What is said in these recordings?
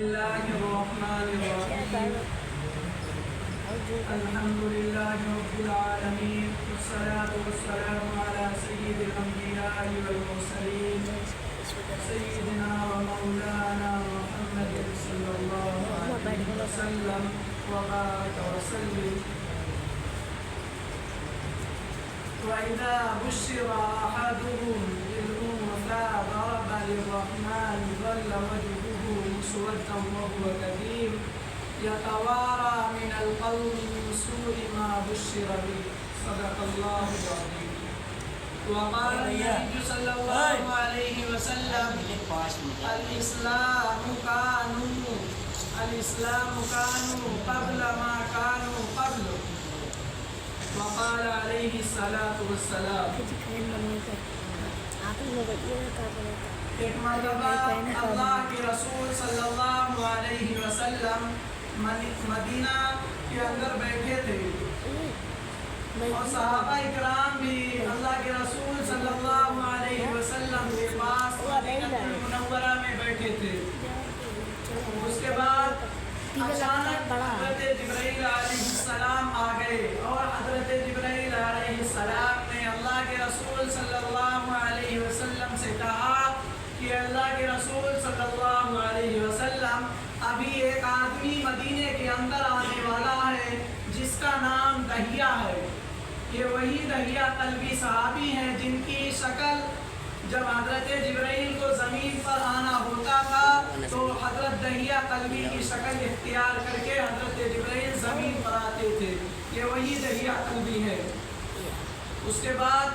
الله الرحمن الرحيم الحمد لله رب العالمين والصلاة والسلام على سيد الأنبياء والمرسلين سيدنا ومولانا محمد صلى الله عليه وسلم وبارك وسلم. وإذا بشر أحدهم بالأنثى ضرب للرحمن ظل وجهه مسودا وهو كظيم يتوارى من القوم من سوء ما بشر به. صدق الله العظيم. وقال النبي صلى الله عليه وسلم الإسلام كانوا قبل ما كانوا قبل. وقال عليه الصلاة والسلام. ایک مرتبہ اللہ کے رسول صلی اللہ علیہ وسلم مدینہ کے اندر بیٹھے تھے اور صحابہ اکرام بھی اللہ کے رسول صلی اللہ علیہ وسلم کے پاس مدینہ منورہ میں بیٹھے تھے. اس کے بعد اچانک حضرت جبرائیل علیہ السلام آ گئے اور حضرت جبرائیل علیہ السلام نے اللہ کے رسول صلی اللہ علیہ وسلم سے کہا کہ اللہ کے رسول صلی اللہ علیہ وسلم ابھی ایک آدمی مدینے کے اندر آنے والا ہے جس کا نام دہیہ ہے. یہ وہی دہیہ قلبی صحابی ہیں جن کی شکل جب حضرت جبرائیل کو زمین پر آنا ہوتا تھا تو حضرت دہیہ قلبی کی شکل اختیار کر کے حضرت جبرائیل زمین پر آتے تھے. یہ وہی دہیہ قلبی ہے. اس کے بعد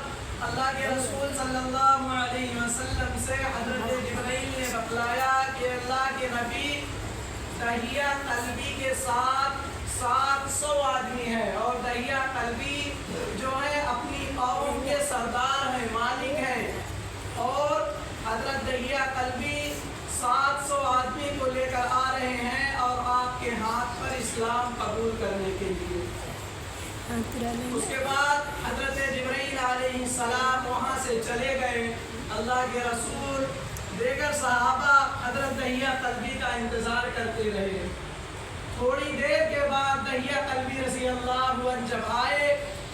اللہ کے رسول صلی اللہ علیہ وسلم سے حضرت جبرائیل نے بتلایا کہ اللہ کے نبی دہیہ قلبی کے ساتھ 700 آدمی ہے اور دہیہ قلبی جو ہے اپنی قوم کے سردار ہیں، مالک ہیں، اور حضرت دہیہ قلبی 700 آدمی کو لے کر آ رہے ہیں اور آپ کے ہاتھ پر اسلام قبول کرنے کے لیے. اس کے بعد حضرت جبرائیل علیہ السلام وہاں سے چلے گئے. اللہ کے رسول دیگر صحابہ حضرت دہیہ قلبی کا انتظار کرتے رہے. تھوڑی دیر کے بعد دہیہ قلبی رضی اللہ عنہ جب آئے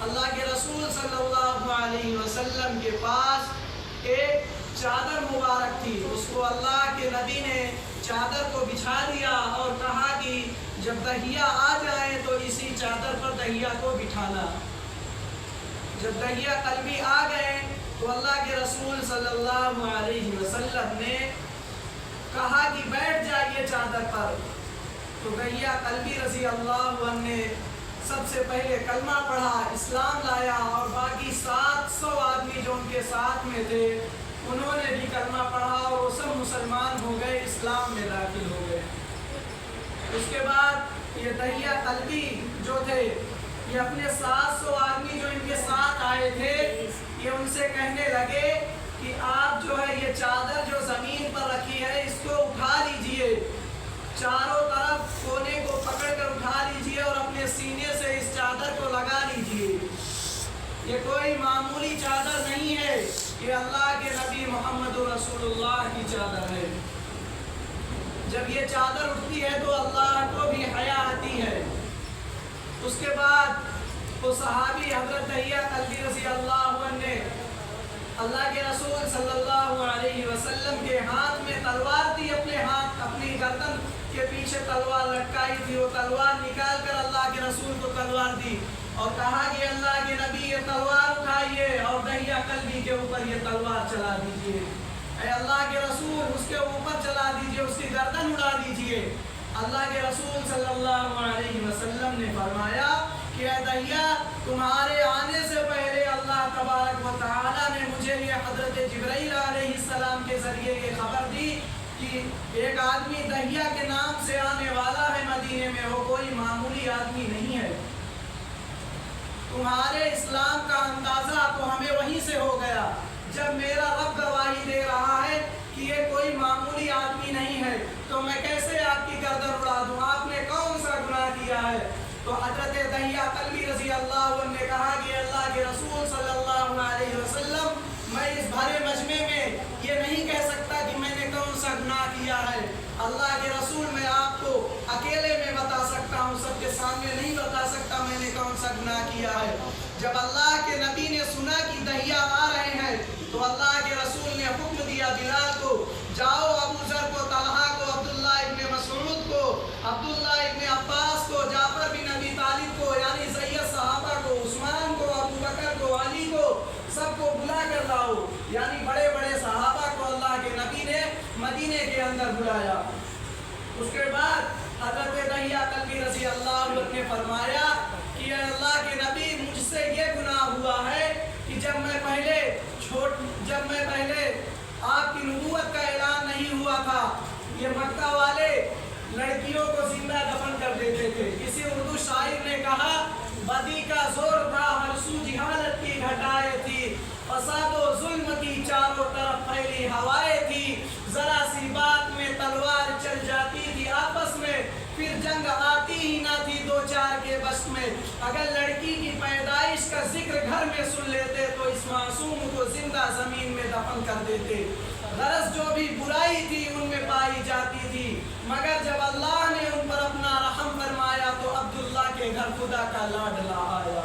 اللہ کے رسول صلی اللہ علیہ وسلم کے پاس ایک چادر مبارک تھی. اس کو اللہ کے نبی نے چادر کو بچھا دیا اور کہا کہ جب دہیہ آ جائے تو اسی چادر پر دہیہ کو بٹھانا. جب دہیہ قلبی آ گئے تو اللہ کے رسول صلی اللہ علیہ وسلم نے کہا کہ بیٹھ جائیے چادر پر. تو دہیہ قلبی رضی اللہ عنہ نے سب سے پہلے کلمہ پڑھا، اسلام لایا، اور باقی 700 آدمی جو ان کے ساتھ میں تھے انہوں نے بھی کلمہ پڑھا اور وہ سب مسلمان ہو گئے، اسلام میں داخل ہو گئے. اس کے بعد یہ دہیہ قلبی جو تھے یہ اپنے 700 آدمی جو ان کے ساتھ آئے تھے یہ ان سے کہنے لگے کہ آپ جو ہے یہ چادر جو زمین پر رکھی ہے اس کو اٹھا لیجئے، چاروں طرف کونے کو پکڑ کر اٹھا لیجئے اور اپنے سینے سے اس چادر کو لگا لیجئے. یہ کوئی معمولی چادر نہیں ہے، یہ اللہ کے نبی محمد رسول اللہ کی چادر ہے. جب یہ چادر اٹھتی ہے تو اللہ کو بھی حیا آتی ہے. اس کے بعد وہ صحابی حضرت دہیہ قلبی رضی اللہ عنہ نے اللہ کے رسول صلی اللہ علیہ وسلم کے ہاتھ میں تلوار تھی، اپنی گردن کے پیچھے تلوار لٹکائی تھی. وہ تلوار نکال کر اللہ کے رسول کو تلوار دی اور کہا کہ اللہ کے نبی یہ تلوار اٹھائیے اور دہیہ قلبی کے اوپر یہ تلوار چلا دیجئے. اے اللہ کے رسول اس کے اوپر چلا دیجئے، اس کی گردن اڑا دیجئے. اللہ کے رسول صلی اللہ علیہ وسلم نے فرمایا کہ اے دہیہ تمہارے آنے سے پہلے اللہ تبارک و تعالی نے مجھے یہ حضرت جبرائیل علیہ السلام کے ذریعے یہ خبر دی کہ ایک آدمی دہیہ کے نام سے آنے والا ہے مدینے میں، وہ کوئی معمولی آدمی نہیں ہے. تمہارے اسلام کا اندازہ تو ہمیں وہیں سے ہو گیا جب میرا رب گواہی دے رہا ہے کہ یہ کوئی معمولی آدمی نہیں ہے تو میں کیسے آپ کی گردن اڑا دوں؟ آپ نے کون سا گناہ کیا ہے؟ تو حضرت دہیہ قلبی رضی اللہ عنہ نے کہا کہ اللہ کے رسول صلی اللہ علیہ وسلم میں اس بھرے مجمع میں یہ نہیں کہہ سکتا کہ میں نے کون سا گناہ کیا ہے. اللہ کے رسول میں جب اللہ کے نبی نے سنا کہ دہیا آ رہے ہیں تو اللہ کے رسول نے حکم دیا بلال کو، جاؤ ابو ذر کو، طلحہ کو، عبداللہ ابن مسعود کو، عبداللہ ابن عباس کو، جعفر بن ابی طالب کو، یعنی سید صحابہ کو، عثمان کو، ابو بکر کو، علی کو، سب کو بلا کر لاؤ، یعنی بڑے بڑے صحابہ کو اللہ کے نبی نے مدینے کے اندر بلایا۔ اس کے بعد حضرت دہیا کلبی رضی اللہ عنہ نے فرمایا کہ اے اللہ کے نبی، مجھ سے یہ گناہ ہوا ہے کہ جب میں پہلے آپ کی نبوت کا اعلان نہیں ہوا تھا، یہ مکہ والے لڑکیوں کو زندہ دفن کر دیتے تھے۔ کسی اردو شاعر نے کہا، بدی کا زور تھا ہر سو جہالت کی گھٹائیں تھی، فساد و ظلم کی چاروں طرف پھیلی ہوائیں تھی، ذرا سی بات میں تلوار چل جاتی تھی آپس میں، پھر جنگ آتی ہی نہ تھی دو چار کے بس میں، اگر لڑکی کی پیدائش کا ذکر گھر میں سن لیتے تو اس معصوم کو زندہ زمین میں دفن کر دیتے، غرض جو بھی برائی تھی ان میں پائی جاتی تھی، مگر جب اللہ نے ان پر اپنا رحم فرمایا تو عبداللہ کے گھر خدا کا لاڈلا آیا۔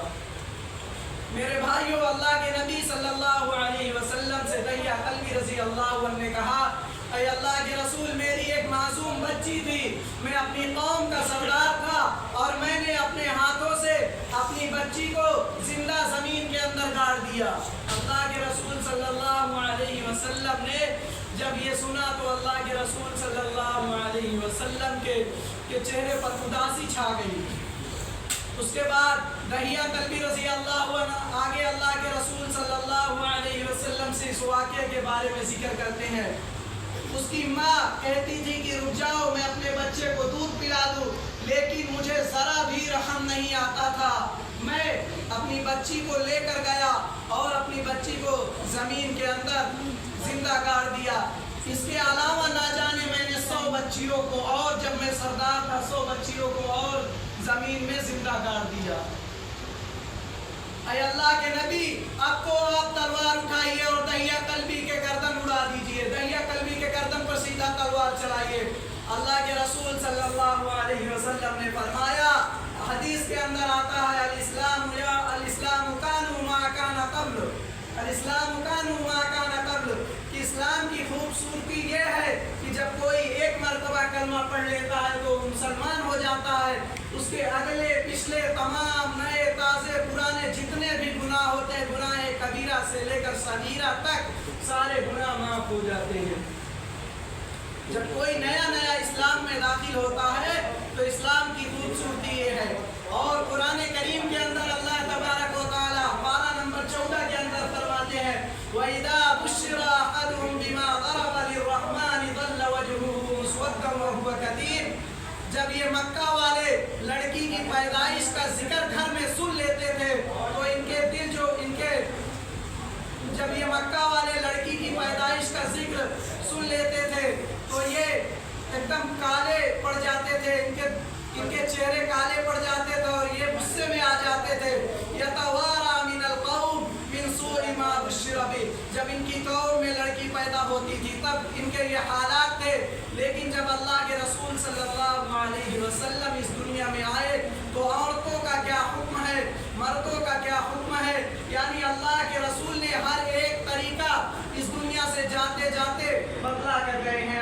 میرے بھائیوں، اللہ کے نبی صلی اللہ علیہ وسلم سے دہیا کلبی رضی اللہ عنہ نے کہا، اے اللہ کے رسول، میری ایک معصوم بچی تھی، میں اپنی قوم کا سردار تھا اور میں نے اپنے ہاتھوں سے اپنی بچی کو زندہ زمین کے اندر گاڑ دیا۔ اللہ کے رسول صلی اللہ علیہ وسلم نے جب یہ سنا تو اللہ کے رسول صلی اللہ علیہ وسلم کے چہرے پر اداسی چھا گئی۔ اس کے بعد دہیا کلبی رضی اللہ عنہ آگے اللہ کے رسول صلی اللہ علیہ وسلم سے اس واقعے کے بارے میں ذکر کرتے ہیں۔ اس کی ماں کہتی تھی کہ رک جاؤ، میں اپنے بچے کو دودھ پلا دوں، لیکن مجھے ذرا بھی رحم نہیں آتا تھا۔ میں اپنی بچی کو لے کر گیا اور اپنی بچی کو زمین کے اندر زندہ گاڑ دیا۔ اس کے علاوہ نہ جانے میں نے 100 بچیوں کو، اور جب میں سردار تھا 100 بچیوں کو اور زمین میں زندہ گاڑ دیا۔ اے اللہ کے نبی، اب تو آپ تلوار اٹھائیے اور دہیا کلبی کے گردن اڑا دیجئے، دہیا کلبی کے گردن پر سیدھا تلوار چلائیے۔ اللہ کے رسول صلی اللہ علیہ وسلم نے فرمایا، حدیث کے اندر آتا ہے، الاسلام کانوا ما کان قبل، الاسلام کانوا ما کان قبل، کہ اسلام کی خوبصورتی یہ ہے کہ جب کوئی ایک مرتبہ کلمہ پڑھ لیتا ہے تو مسلمان ہو جاتا ہے، اس کے اگلے پچھلے تمام نئے تازے پرانے جتنے بھی گناہ ہوتے ہیں، گناہ کبیرہ سے لے کر صغیرہ تک سارے گناہ معاف ہو جاتے ہیں۔ جب کوئی نیا اسلام میں داخل ہوتا ہے تو اسلام کی خوبصورتی یہ ہے۔ اور قرآن کریم کے اندر اللہ تبارک و تعالی پارہ نمبر 14 کے اندر فرماتے ہیں، وَإِذَا بُشِّرَ أَحَدُهُم بِمَا ضَرَبَ لِلرَّحْمَنِ ظَلَّ وَجْهُهُ مُسْوَدًّا وَهُوَ كَظِيمٌ۔ جب یہ مکہ والے لڑکی کی پیدائش کا ذکر گھر میں سن لیتے تھے تو ان کے دل جب یہ مکہ والے لڑکی کی پیدائش کا ذکر سن لیتے تھے تو یہ ایک دم کالے پڑ جاتے تھے، ان کے چہرے کالے پڑ جاتے تھے اور یہ غصے میں آ جاتے تھے۔ یتوارا من القوم من سوء ما بشر بہ، جب ان کی قوم میں لڑکی پیدا ہوتی تھی تب ان کے یہ حالات تھے، لیکن جب اللہ کے رسول صلی اللہ علیہ وسلم اس دنیا میں آئے تو عورتوں کا کیا حکم ہے، مردوں کا کیا حکم ہے، یعنی اللہ کے رسول نے ہر ایک طریقہ اس دنیا سے جاتے جاتے بدلا کر گئے ہیں۔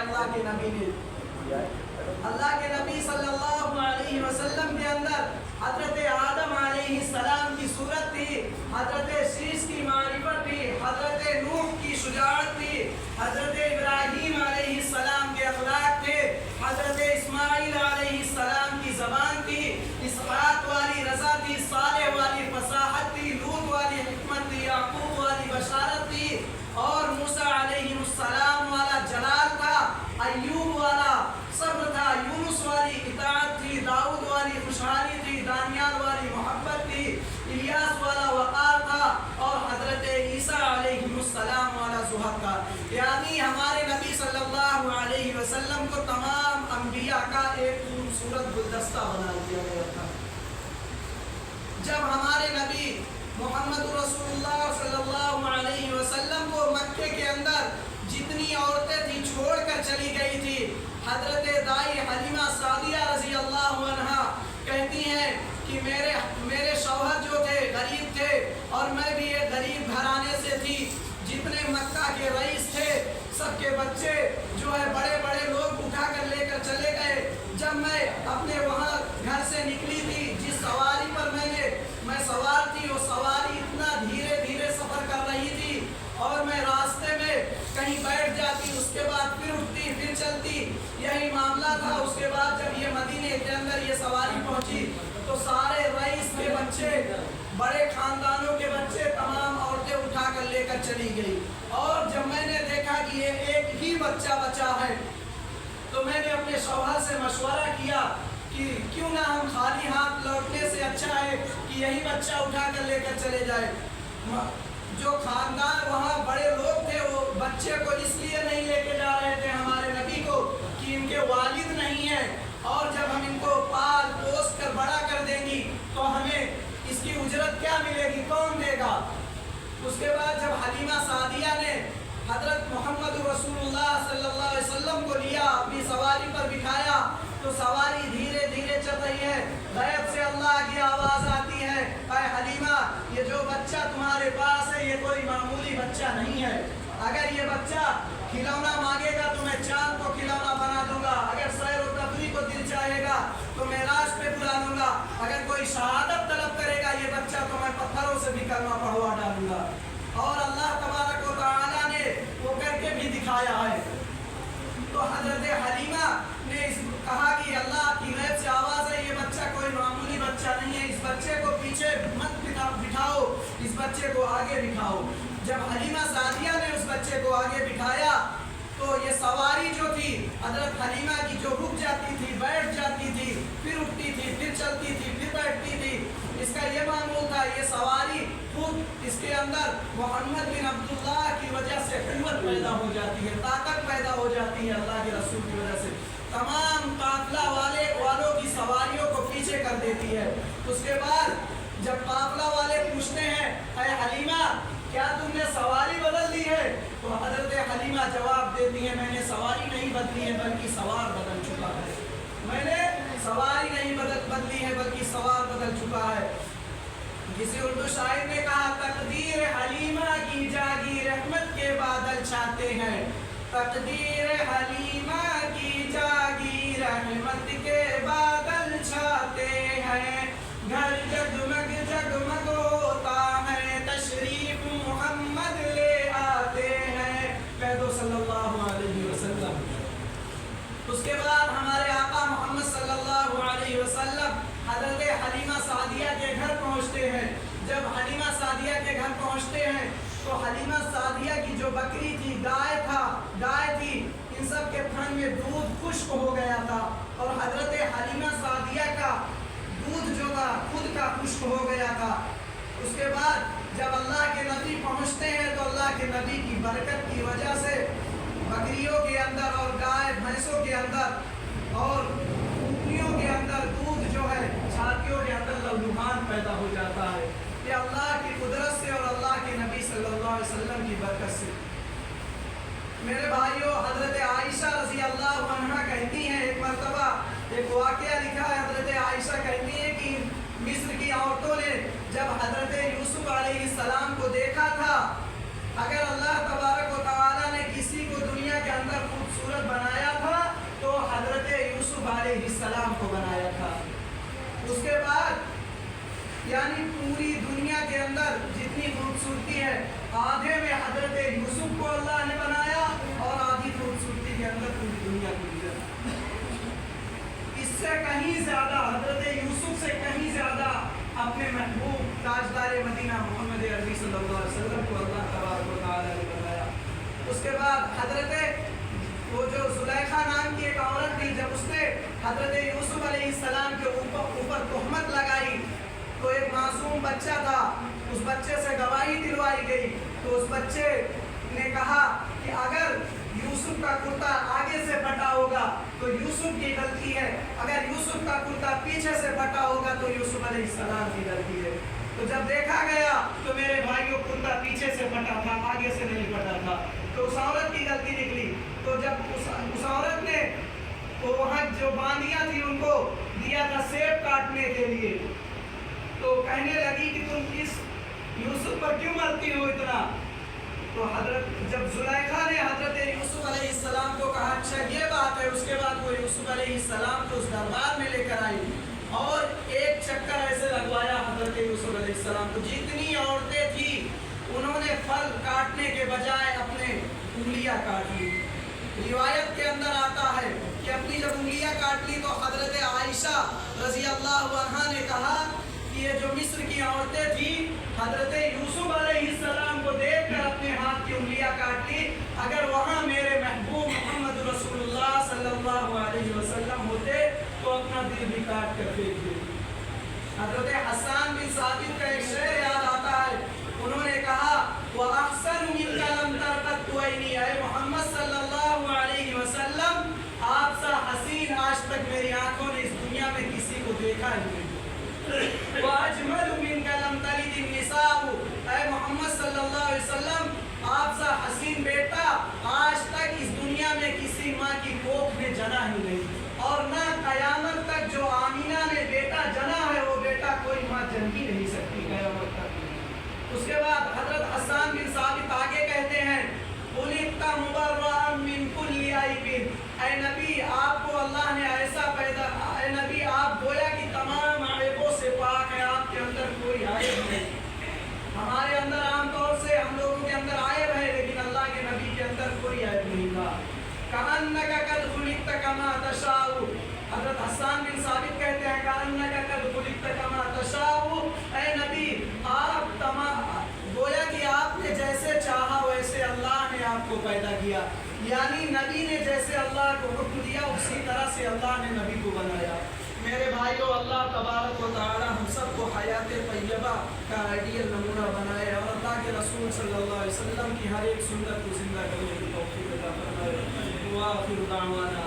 اللہ کے نبی صلی اللہ علیہ وسلم کے اندر حضرت آدم علیہ السلام کی صورت تھی، حضرت شیش کی معرفت تھی، حضرت نوح کی شجاعت تھی، حضرت ابراہیم علیہ السلام کے اخلاق تھے، حضرت اسماعیل علیہ السلام کی زبان تھی، اسحاق والی رضا تھی، صالح والی فصاحت تھی، لوط والی حکمت تھی، یعقوب والی بشارت تھی، اور موسیٰ علیہ السلام والا جلال تھا، ایوب والا صبر تھا، یونس والی اطاعت تھی، داؤد والی خوشحالی تھی، دانیال والی محبت تھی، الیاس والا وقار تھا، اور حضرت عیسیٰ علیہ السلام والا زہد تھا۔ یعنی ہمارے نبی صلی اللہ علیہ وسلم کو تمام انبیاء کا ایک خوبصورت گلدستہ بنا دیا گیا تھا۔ جب ہمارے نبی محمد رسول اللہ صلی اللہ علیہ وسلم کو مکے کے اندر جتنی عورتیں تھیں چھوڑ کر چلی گئی تھی، حضرت دائی حلیمہ سعدیہ رضی اللہ عنہا کہتی ہیں کہ میرے شوہر جو تھے غریب تھے، کے رئیس تھے، سب کے بچے جو ہے بڑے بڑے لوگ اٹھا کر لے کر چلے گئے۔ جب میں اپنے وہاں گھر سے نکلی تھی، جس سواری پر میں سوار تھی، وہ سواری اتنا دھیرے دھیرے سفر کر رہی تھی، اور میں راستے میں کہیں بیٹھ جاتی، اس کے بعد پھر اٹھتی پھر چلتی، یہی معاملہ تھا۔ اس کے بعد جب یہ مدینے کے اندر یہ سواری پہنچی تو سارے رئیس کے بچے، بڑے خاندانوں کے بچے، تمام عورتیں اٹھا کر لے کر چلی گئی۔ اور جب میں نے دیکھا کہ یہ ایک ہی بچہ بچا ہے تو میں نے اپنے شوہر سے مشورہ کیا کہ کیوں نہ ہم خالی ہاتھ لوٹنے سے اچھا ہے کہ یہی بچہ اٹھا کر لے کر چلے جائے۔ جو خاندان وہاں بڑے لوگ تھے وہ بچے کو اس لیے نہیں لے کے جا رہے تھے ہمارے نبی کو کہ ان کے والد نہیں ہیں، اور جب ہم ان کو پال پوس کر بڑا کر دیں گی تو ہمیں اس کی اجرت کیا ملے گی، کون دے گا؟ اس کے بعد جب حلیمہ سعدیہ نے حضرت محمد رسول اللہ صلی اللہ علیہ وسلم کو لیا، اپنی سواری پر بٹھایا، تو سواری دھیرے دھیرے چل رہی ہے، غیب سے اللہ کی آواز آتی ہے، اے حلیمہ یہ جو بچہ تمہارے پاس ہے یہ کوئی معمولی بچہ نہیں ہے، اگر یہ بچہ کھلونا مانگے گا تو میں چاند کو کھلونا بنا دوں گا، اگر سیر و تفریح کو دل چاہے گا تو معراج پہ بلا لوں گا، اگر کوئی شہادت طلب کرے گا یہ بچہ تو میں پتھروں سے بھی کلمہ پڑھوا ڈالوں گا۔ اور اللہ تبارک و تعالیٰ نے وہ کر کے بھی دکھایا ہے۔ تو حضرت حلیمہ نے کہا کہ اللہ کی غیب سے آواز ہے، یہ بچہ کوئی معمولی بچہ نہیں ہے، اس بچے کو پیچھے مت بٹھاؤ، اس بچے کو آگے بٹھاؤ۔ جب حلیمہ سعدیہ نے اس بچے کو آگے بٹھایا تو یہ سواری جو تھی حضرت حلیمہ کی، جو رک جاتی تھی، بیٹھ جاتی تھی، پھر اٹھتی تھی، پھر چلتی تھی، پھر بیٹھتی تھی، اس کا یہ معمول تھا۔ یہ سواری خود اس کے اندر محمد بن عبداللہ کی وجہ سے قوت پیدا ہو جاتی ہے، طاقت پیدا ہو جاتی ہے اللہ کے رسول کی وجہ سے، تمام قافلہ والوں کی سواریوں کو پیچھے کر دیتی ہے۔ اس کے بعد جب قافلہ والے پوچھتے ہیں اے حلیمہ کیا تم نے سواری بدل دی ہے، تو حضرت حلیمہ جواب دیتی ہے میں نے سواری نہیں بدلی ہے بلکہ سوار بدل چکا ہے، میں نے سواری نہیں بدلی ہے بلکہ سوار بدل چکا ہے۔ کسی اردو شاعر نے کہا تقدیر حلیمہ کی جاگی رحمت کے بادل چھاتے ہیں، تقدیر حلیمہ کی جاگی رحمت کے بادل چھاتے ہیں، گھر جگمگ جگمگ ہوتا ہے تشریف محمد لے آتے ہیں، کہہ دو صلی اللہ علیہ وسلم۔ اس کے بعد ہمارے آقا محمد صلی اللہ علیہ وسلم حضرت حلیمہ سعدیہ کے گھر پہنچتے ہیں۔ جب حلیمہ سعدیہ کے گھر پہنچتے ہیں تو حلیمہ سعدیہ کی جو بکری تھی، گائے تھی، ان سب کے تھن میں دودھ خشک ہو گیا تھا، اور حضرت حلیمہ سعدیہ کا دودھ جو تھا خود کا خشک ہو گیا تھا۔ اس کے بعد جب اللہ کے نبی پہنچتے ہیں تو اللہ کے نبی کی برکت کی وجہ سے بکریوں کے اندر اور گائے بھینسوں کے اندر اور اونٹنیوں کے اندر دودھ جو ہے چھاتیوں کے اندر لہوحان پیدا ہو جاتا ہے، یہ اللہ کی قدرت سے اور اللہ کے نبی صلی اللہ علیہ وسلم کی برکت سے۔ میرے بھائیوں، حضرت عائشہ رضی اللہ عنہا کہتی ہیں، ایک مرتبہ ایک واقعہ لکھا ہے، حضرت عائشہ کہتی ہیں کہ مصر کی عورتوں نے جب حضرت یوسف علیہ السلام کو دیکھا تھا، اگر اللہ تبارک و تعالیٰ نے کسی کو دنیا کے اندر خوبصورت بنایا تھا تو حضرت یوسف علیہ السلام کو بنایا تھا۔ اس کے بعد یعنی پوری دنیا کے اندر جتنی خوبصورتی ہے، آدھے میں حضرت یوسف کو اللہ نے بنایا اور آدھی خوبصورتی کے اندر پوری دنیا کو دیا۔ اس سے کہیں زیادہ، حضرت یوسف سے کہیں زیادہ اپنے محبوب تاجدار مدینہ محمد عربی صلی اللہ علیہ وسلم کو اللہ تبارک و تعالیٰ نے بنایا۔ اس کے بعد حضرت وہ جو زلیخا نام کی ایک عورت تھی، جب اس نے حضرت یوسف علیہ السلام کے اوپر تہمت لگائی تو ایک معصوم بچہ تھا، اس بچے سے گواہی دلوائی گئی، تو اس بچے نے کہا کہ اگر یوسف کا کرتا آگے سے پھٹا ہوگا تو یوسف کی غلطی ہے، اگر یوسف کا کرتا پیچھے سے پھٹا ہوگا تو یوسف علیہ السلام کی غلطی ہے۔ تو جب دیکھا گیا تو میرے بھائیوں کرتا پیچھے سے پھٹا تھا، آگے سے نہیں پھٹا تھا، تو اس عورت کی غلطی نکلی۔ تو جب اس عورت نے وہاں جو باندیاں تھی ان کو دیا تھا سیب کاٹنے کے لیے، تو کہنے لگی کہ تم اس یوسف پر کیوں مرتی ہو اتنا؟ تو حضرت جب زلیخا نے حضرت یوسف علیہ السلام کو کہا اچھا یہ بات ہے، اس کے بعد وہ یوسف علیہ السلام کو اس دربار میں لے کر آئی اور ایک چکر ایسے لگوایا حضرت یوسف علیہ السلام کو. جتنی عورتیں تھیں انہوں نے پھل کاٹنے کے بجائے اپنے انگلیاں کاٹ لی. روایت کے اندر آتا ہے کہ اپنی جب انگلیاں کاٹ لی تو حضرت عائشہ رضی اللہ عنہا نے کہا کہ یہ جو مصر کی عورتیں تھیں حضرت یوسف علیہ السلام کو دیکھ کر اپنے ہاتھ کی انگلیاں کاٹ لی. اگر وہاں میرے محبوب محمد رسول اللہ صلی اللہ علیہ وسلم ہوتے تو اپنا دل بھی کاٹ کر پھینک دیتے. حضرت حسان بن ثابت کا ایک شعر یاد آتا ہے، انہوں نے کہا وَأَحْسَنُ مِنْكَ لَمْ تَرْقَدْ عَيْنِي، اے محمد صلی اللہ علیہ وسلم آپ سا حسین آج تک میری آنکھوں نے اس دنیا میں کسی کو دیکھا ہی نہیں. وَأَجْمَلُ مِنْكَ لَمْ تَلِدِ النِّسَاءُ، اے محمد صلی اللہ علیہ وسلم آپ سا حسین بیٹا آج تک اس دنیا میں کسی ماں کی کوکھ نے جنا ہی نہیں، اور نہ قیامت تک جو آمینہ نے بیٹا جنا ہے وہ بیٹا کوئی ماں جن ہی نہیں سکتی قیامت تک. اس کے بعد حضرت حسان بن ثابت آگے کہتے ہیں خُلِقْتَ مُبَرَّأً مِنْ كُلِّ عَیْبٍ، اے نبی آپ کو اللہ نے ایسا پیدا، اے نبی آپ گویا کہ تمام عیبوں سے پاک ہے، آپ کے اندر کوئی عیب نہیں. ہمارے اندر عام طور سے ہم لوگوں کے اندر عیب ہے لیکن اللہ کے نبی کے اندر کوئی عیب نہیں تھا. كَأَنَّكَ قَدْ خُلِقْتَ كَمَا تَشَاءُ، حضرت حسان بن ثابت کہتے ہیں كَأَنَّكَ قَدْ خُلِقْتَ كَمَا تَشَاءُ، اے نبی آپ گویا کہ آپ نے جیسے چاہا ویسے اللہ نے آپ کو پیدا کیا. یعنی نبی نے جیسے اللہ کو حکم دیا اسی طرح سے اللہ نے نبی کو بنایا. میرے بھائیو اللہ تبارک و تعالی ہم سب کو حیات طیبہ کا آئیڈیل نمونہ بنائے اور اللہ کے رسول صلی اللہ علیہ وسلم کی ہر ایک سنت کو زندہ کرنے کی توفیق عطا فرمائے. وآخر دعوانا